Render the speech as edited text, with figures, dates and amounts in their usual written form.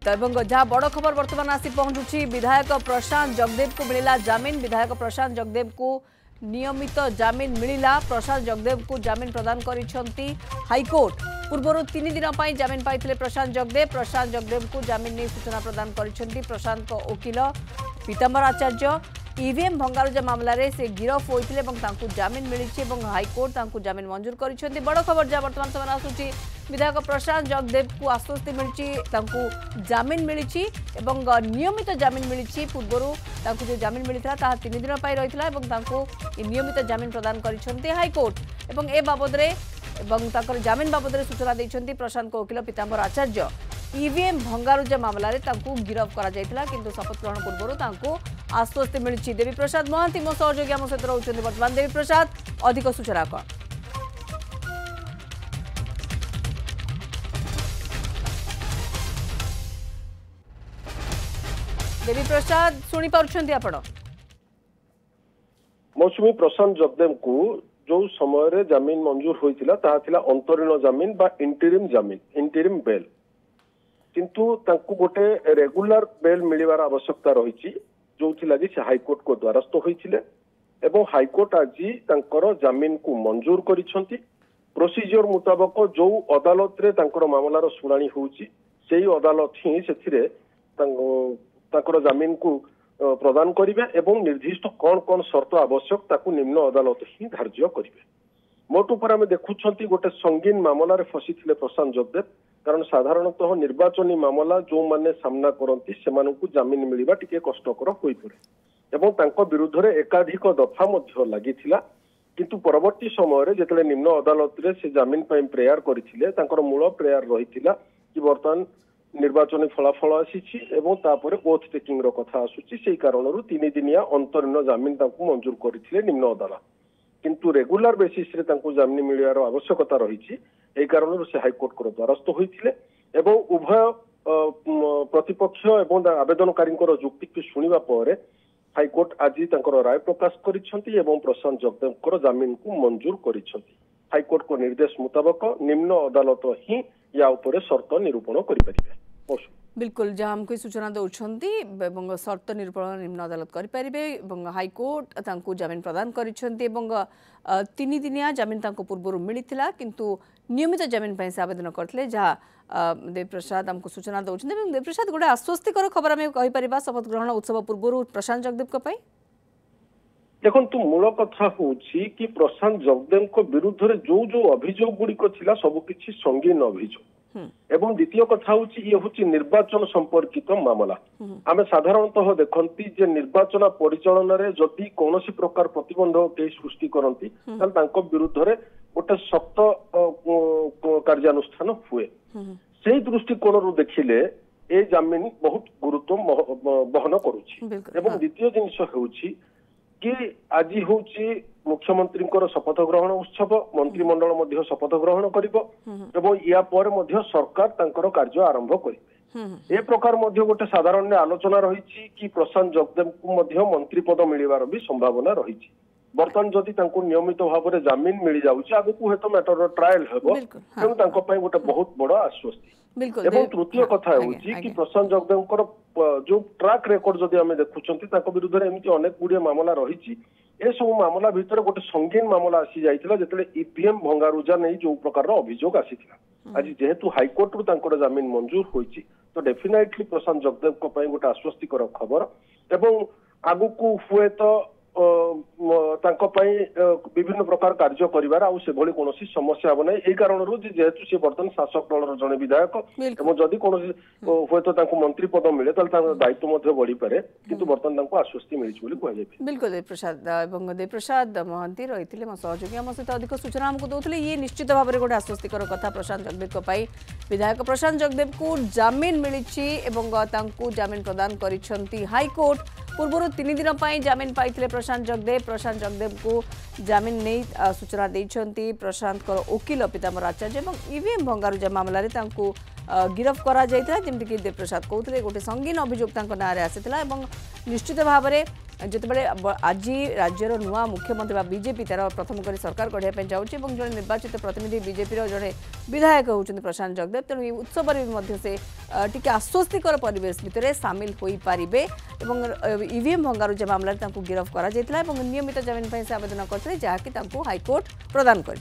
जहाँ बड़ खबर बर्तमान आसी पहुंचुची विधायक प्रशांत जगदेव को मिला जामिन। विधायक प्रशांत जगदेव को नियमित जामिन मिला। प्रशांत जगदेव को जामिन प्रदान करिसेंती हाईकोर्ट। पूर्व 3 दिन पर जामिन पाइथिले प्रशांत जगदेव को जामिन नहीं सूचना प्रदान करिसेंती प्रशांत को वकील पीताम्बर आचार्य। ईवीएम भंगारुजा मामलें से गिरफ होते जामिन मिली हाईकोर्ट जामिन मंजूर कर। बड़ खबर जहाँ बर्तमान समय आसूची विधायक प्रशांत जगदेव को आश्वस्ति मिली जामिन मिली नियमित जामिन मिली। पूर्व जो जामिन मिलता 3 दिन पर रही नियमित जामिन प्रदान कर हाईकोर्ट ए बाबद जामिन बाबद सूचना देते प्रशांत को वकील पीताम्बर आचार्य। ईवीएम भंगारुजा मामलें गिरफ कर शपथ ग्रहण पूर्व आश्वस्ति मिली। देवी प्रसाद महांती मो सहयोगी आम सहित रोचते बर्तमान। देवी प्रसाद अधिक सूचना कौन? देवी प्रसाद शुणी पार्छन्ति आपण? मौसुमी प्रशांत जगदेव को जो समय जामिन मंजूर होइतिला ताहा थिला अंतरीण जामिन बा इंटरिम बेल किंतु तांकु गोटे रेगुलर बेल मिलिबार आवश्यकता रही जो लगी से हाईकोर्ट को द्वारस्थ होइतिले एवं हाईकोर्ट आज तांकर जामिन को मंजूर करिसेंती। प्रोसीजर मुताबक जो अदालत रे तांकर मामलार शुणाणी होउची सेही अदालत ही सेथिरे तांकर जामिन को प्रदान करिवे एवं निर्दिष्ट कौन कौन शर्त आवश्यक ताकू निम्न अदालत ही धार्य करिवे। मोट उपर आम देखुंट गोटे संगीन मामलार फसी थिले प्रशांत जगदेव कारण साधारणतः निर्वाचनी मामला जो माने सामना करती से जामिन मिलवा टिके कष्टकर हो पड़े एवं तांको विरुद्ध रे एकाधिक दफा मध्य लागिथिला किंतु परवर्ती समय जेतले निम्न अदालत रे से जामिन पई प्रेयर करिथिले तांकर मूल प्रेयर रहिथिला कि वर्तमान निर्वाचनी फलाफल आसीछि एवं तापरे ओथ टेकिंग रो कथा आसुछि सेही कारणरु 3 दिनिया अंतरीण जामिन तांको मंजूर करिथिले निम्न अदालत किंतु रेगुलर बेसिस रे तांको जामिन मिलियार आवश्यकता रही कारण से हाईकोर्ट को द्वारस्थ होते उभय प्रतिपक्ष एवं आवेदनकारी जुक्ति की शुणा पर हाईकोर्ट आज राय प्रकाश कर प्रशांत जगदेव जामिन को मंजूर कर हाईकोर्ट को निर्देश मुताबक निम्न अदालत ही या उपर शर्त निरूपण करें। बिल्कुल जहाँ हमको सूचना दौरान शर्त निरूपण निम्न अदालत करें हाईकोर्ट जामिन प्रदान कर 3 दिनिया जामिन पूर्व मिलता किंतु नियमित जामिन से आवेदन करते जहाँ देवप्रसाद आमको सूचना दौरान। देवप्रसाद गोटे आश्वस्तिकर खबर आम कहीपर शपथ ग्रहण उत्सव पूर्व प्रशांत जगदेव देखो मूल कथा हूँ कि प्रशांत जगदेव विरुद्ध जो जो अभियोग गुड़िक सबकि संगीन अभियोग एवं द्वितीय कथा ये हूँ निर्वाचन संपर्कित मामला। आम साधारणतः देखती जे निर्वाचन परिचालन रे जदि कौन प्रकार प्रतिबंधक कई सृष्टि करती विरुद्ध रे गोटे सख्त कार्यानुष्ठान हुए से दृष्टिकोण देखिले ए जामिन बहुत गुरुत्व बहन करुछि। एवं द्वितीय जिनिस होउछि कि आज हूँ मुख्यमंत्री शपथ ग्रहण उत्सव मंत्रिमंडल मध्य शपथ ग्रहण कर या पर मध्य सरकार तांकर कार्य आरंभ करेंगे। ए प्रकार मध्य गोटे साधारण आलोचना रही कि प्रशांत जगदेव को मध्य मंत्री पद मिलवार भी संभावना रही। बर्तमान जदि नियमित भाव में जामिन मिल जाऊँच आगू हेतु मैटर ट्रायल हे तेणु गोटे बहुत बड़ आश्वस्ति। एवं तृतीय कथा कि प्रशांत जगदेव जो ट्रैक रेकर्ड जदि आम देखुं विरुद्ध एमती अनेक गुड़िया मामला रही सब मामला भितर गोटे संगीन मामला आसी जाइतिला जेतेले ईवीएम भंगारुजा नहीं जो प्रकार अभियोग आसीथिला। आज जेहेतु हाईकोर्ट रु जामिन मंजूर होइछि तो डेफिनेटली प्रशांत जगदेव को पई गोटे आश्वस्तिकर खबर एवं आगु को हुए तो विभिन्न प्रकार कार्य करिवार आउ से भली कोनोसी समस्या हो नहीं। कारण जेहेतु से बर्तमान शासक दलर जड़े विधायक एवं जदि कौन हुए तो मंत्री पद मिले तो दायित्व बढ़ी पारे किंतु बर्तमान आश्वस्ति मिली कहुए। बिल्कुल देवप्रसाद महांती रही मो सहयोगी आम सहित अधिक सूचना आमको दौले ये निश्चित भाव में गोटे आश्वस्तिकर कथा प्रशांत जगदेव विधायक प्रशांत जगदेव को जामिन मिली जामिन प्रदान कर हाईकोर्ट। पूर्व 3 दिन पर जामिन पाइथिले प्रशांत जगदेव को जामिन नहीं सूचना देते प्रशांत वकील पीताम्बर आचार्य ईवीएम भंगारुजा मामलें गिरफ करा जमिकी देवप्रसाद कहते गोटे संगीन अभियोग ना आसाला निश्चित भाव में जितेबाला आज राज्यर नुआ मुख्यमंत्री बा बीजेपी तार प्रथम कर सरकार गढ़ा जाऊँगी और जड़े निर्वाचित प्रतिनिधि बीजेपी जड़े विधायक होती प्रशांत जगदेव तेणु ये उत्सव भी टी आश्वस्तिकर परिवेश भितर सामिल हो पारे ईवीएम भंगारुजा मामलें गिरफ्त कर नियमित जमीन से आवेदन करते जहाँकि हाइकोर्ट प्रदान कर